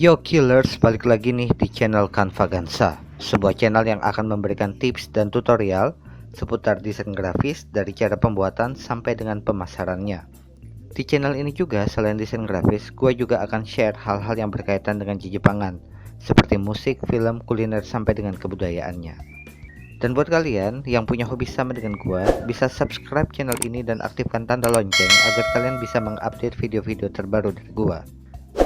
Yo killers, balik lagi nih di channel Kanvagansa, sebuah channel yang akan memberikan tips dan tutorial seputar desain grafis dari cara pembuatan sampai dengan pemasarannya. Di channel ini juga selain desain grafis, gue juga akan share hal-hal yang berkaitan dengan Jepangan, seperti musik, film, kuliner, sampai dengan kebudayaannya. Dan buat kalian yang punya hobi sama dengan gue, bisa subscribe channel ini dan aktifkan tanda lonceng agar kalian bisa mengupdate video-video terbaru dari gue.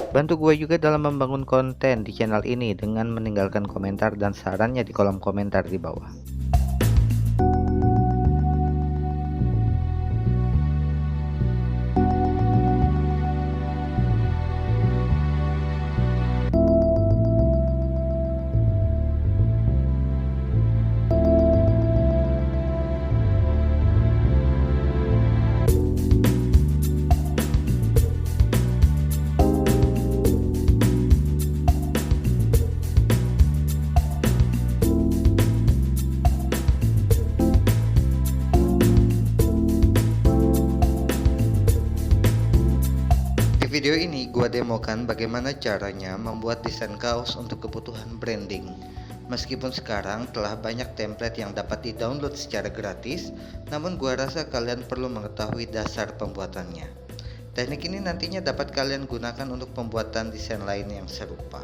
Bantu gue juga dalam membangun konten di channel ini dengan meninggalkan komentar dan sarannya di kolom komentar di bawah. Di video ini gua demokan bagaimana caranya membuat desain kaos untuk kebutuhan branding. Meskipun sekarang telah banyak template yang dapat di-download secara gratis, namun gua rasa kalian perlu mengetahui dasar pembuatannya. Teknik ini nantinya dapat kalian gunakan untuk pembuatan desain lain yang serupa.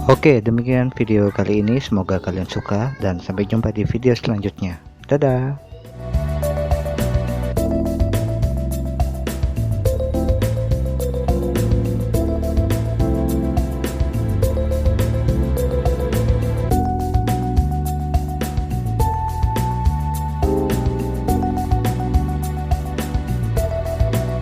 Oke, demikian video kali ini, semoga kalian suka dan sampai jumpa di video selanjutnya. Dadah.